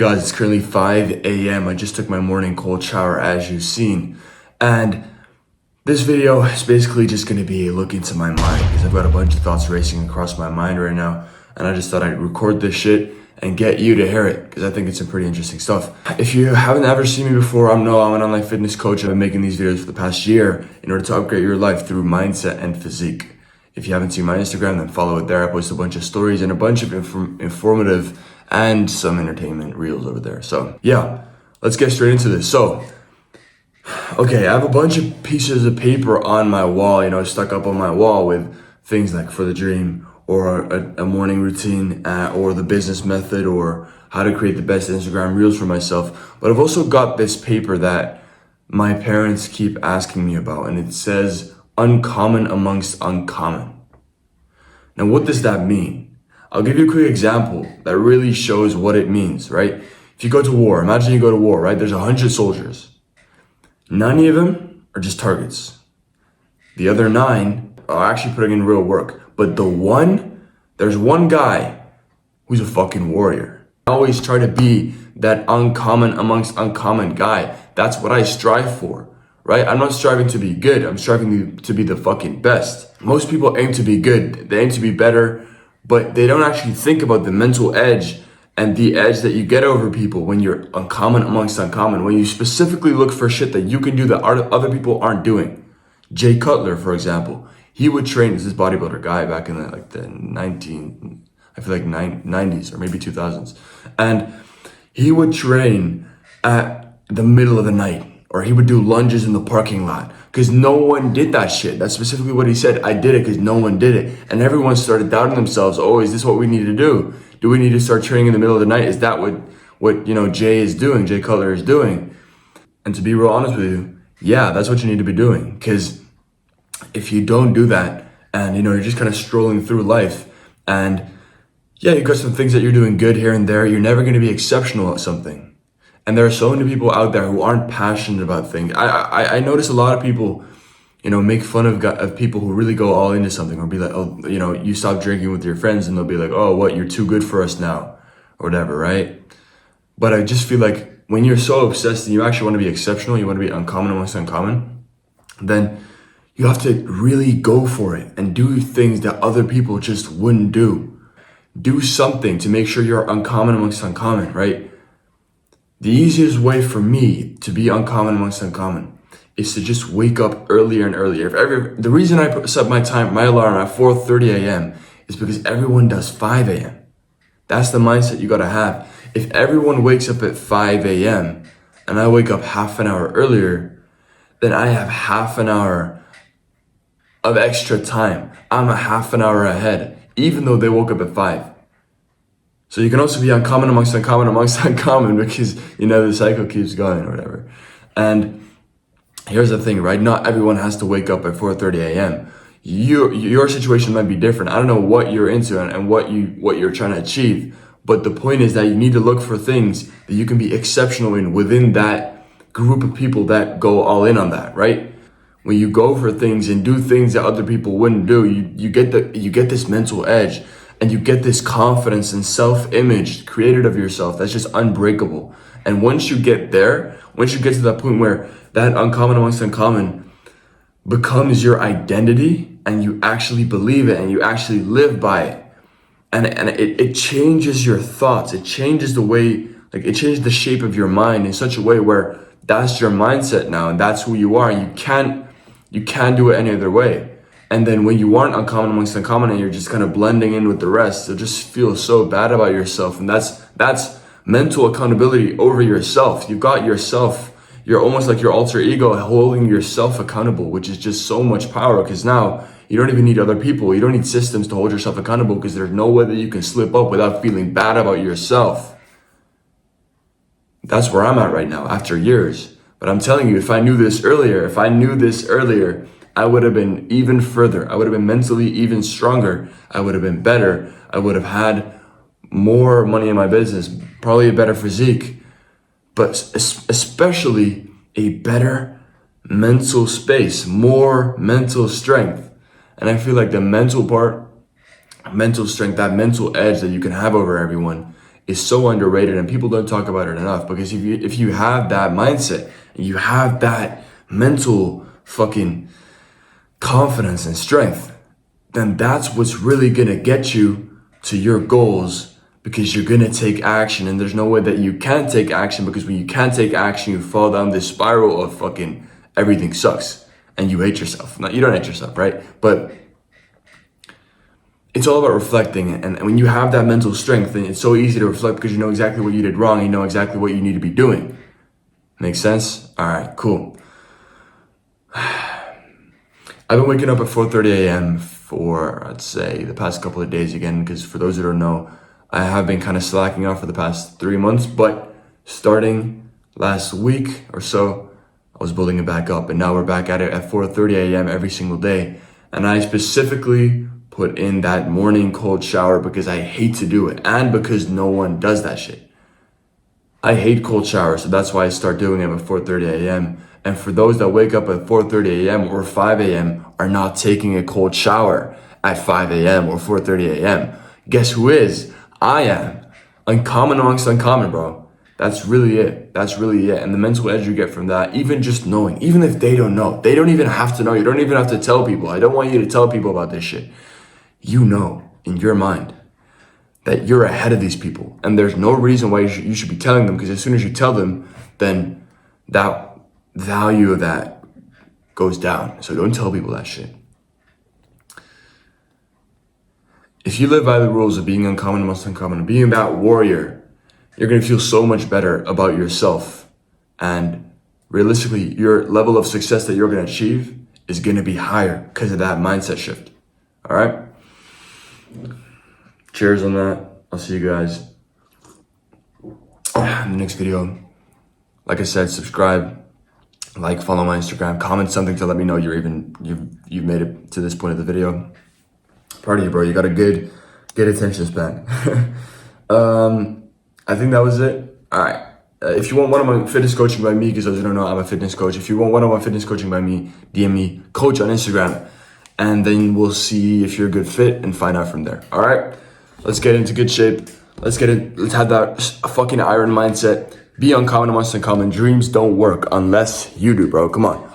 guys, it's currently 5 a.m. I just took my morning cold shower, as you've seen. And this video is basically just going to be a look into my mind, because I've got a bunch of thoughts racing across my mind right now. And I just thought I'd record this shit and get you to hear it, because I think it's some pretty interesting stuff. If you haven't ever seen me before, I'm an online fitness coach. I've been making these videos for the past year in order to upgrade your life through mindset and physique. If you haven't seen my Instagram, then follow it there. I post a bunch of stories and a bunch of informative and some entertainment reels over there. So yeah, let's get straight into this. So, okay, I have a bunch of pieces of paper on my wall, stuck up on my wall with things like for the dream, or a morning routine, or the business method, or how to create the best Instagram reels for myself. But I've also got this paper that my parents keep asking me about, and it says uncommon amongst uncommon. Now, what does that mean? I'll give you a quick example that really shows what it means, right? If you go to war, imagine you go to war, right? There's 100 soldiers. 90 of them are just targets. The other 9 are actually putting in real work. But there's one guy who's a fucking warrior. I always try to be that uncommon amongst uncommon guy. That's what I strive for, right? I'm not striving to be good. I'm striving to be the fucking best. Most people aim to be good. They aim to be better, but they don't actually think about the mental edge and the edge that you get over people when you're uncommon amongst uncommon. When you specifically look for shit that you can do that other people aren't doing. Jay Cutler, for example, he would train as this bodybuilder guy back in the 90s or maybe 2000s. And he would train at the middle of the night, or he would do lunges in the parking lot because no one did that shit. That's specifically what he said. I did it because no one did it. And everyone started doubting themselves. Oh, is this what we need to do? Do we need to start training in the middle of the night? Is that what Jay Cutler is doing? And to be real honest with you, yeah, that's what you need to be doing. Because if you don't do that and, you're just kind of strolling through life and yeah, you've got some things that you're doing good here and there, you're never going to be exceptional at something. And there are so many people out there who aren't passionate about things. I notice a lot of people, make fun of people who really go all into something, or be like, oh, you stop drinking with your friends and they'll be like, oh, what, you're too good for us now, or whatever, right? But I just feel like when you're so obsessed and you actually want to be exceptional, you want to be uncommon amongst uncommon, then you have to really go for it and do things that other people just wouldn't do. Do something to make sure you're uncommon amongst uncommon, right? The easiest way for me to be uncommon amongst uncommon is to just wake up earlier and earlier. The reason I set my alarm at 4:30 a.m. is because everyone does 5 a.m. That's the mindset you gotta have. If everyone wakes up at 5 a.m. and I wake up half an hour earlier, then I have half an hour of extra time. I'm a half an hour ahead, even though they woke up at 5. So you can also be uncommon amongst uncommon because, the cycle keeps going or whatever. And here's the thing, right? Not everyone has to wake up at 4:30 a.m. Your situation might be different. I don't know what you're into and what you're trying to achieve. But the point is that you need to look for things that you can be exceptional in within that group of people that go all in on that, right? When you go for things and do things that other people wouldn't do, you get this mental edge. And you get this confidence and self-image created of yourself that's just unbreakable. And once you get there, once you get to that point where that uncommon amongst uncommon becomes your identity and you actually believe it and you actually live by it, and it changes your thoughts. It changes the way, it changes the shape of your mind in such a way where that's your mindset now and that's who you are. And you can't do it any other way. And then when you aren't uncommon amongst uncommon and you're just kind of blending in with the rest, you'll just feel so bad about yourself. And that's mental accountability over yourself. You've got yourself, you're almost like your alter ego holding yourself accountable, which is just so much power, because now you don't even need other people. You don't need systems to hold yourself accountable, because there's no way that you can slip up without feeling bad about yourself. That's where I'm at right now after years. But I'm telling you, if I knew this earlier, I would have been even further. I would have been mentally even stronger. I would have been better. I would have had more money in my business, probably a better physique, but especially a better mental space, more mental strength. And I feel like the mental part, mental strength, that mental edge that you can have over everyone is so underrated and people don't talk about it enough. Because if you have that mindset, and you have that mental fucking confidence and strength, then that's what's really gonna get you to your goals, because you're gonna take action. And there's no way that you can't take action, because when you can't take action, you fall down this spiral of fucking everything sucks and you hate yourself. No, you don't hate yourself, right? But it's all about reflecting. And when you have that mental strength, then it's so easy to reflect, because you know exactly what you did wrong. You know exactly what you need to be doing. Make sense? All right, cool. I've been waking up at 4:30 a.m. for, I'd say, the past couple of days again, because for those that don't know, I have been kind of slacking off for the past 3 months, but starting last week or so, I was building it back up, and now we're back at it at 4:30 a.m. every single day. And I specifically put in that morning cold shower because I hate to do it, and because no one does that shit. I hate cold showers, so that's why I start doing them at 4:30 a.m. And for those that wake up at 4:30 a.m. or 5 a.m. are not taking a cold shower at 5 a.m. or 4:30 a.m., guess who is? I am. Uncommon amongst uncommon, bro. That's really it. That's really it. And the mental edge you get from that, even just knowing, even if they don't know, they don't even have to know. You don't even have to tell people. I don't want you to tell people about this shit. You know in your mind that you're ahead of these people, and there's no reason why you should be telling them, because as soon as you tell them, then that value of that goes down. So don't tell people that shit. If you live by the rules of being uncommon amongst uncommon, and being that warrior, you're going to feel so much better about yourself. And realistically, your level of success that you're going to achieve is going to be higher because of that mindset shift. All right? Cheers on that. I'll see you guys in the next video. Like I said, subscribe, like, follow my Instagram, comment something to let me know you've made it to this point of the video. Proud of you, bro. You got a good attention span. I think that was it. All right. If you want one-on-one fitness coaching by me, because those who don't know, I'm a fitness coach. If you want one-on-one fitness coaching by me, DM me, coach on Instagram, and then we'll see if you're a good fit and find out from there. All right. Let's get into good shape. Let's have that fucking iron mindset. Be uncommon amongst uncommon. Dreams don't work unless you do, bro. Come on.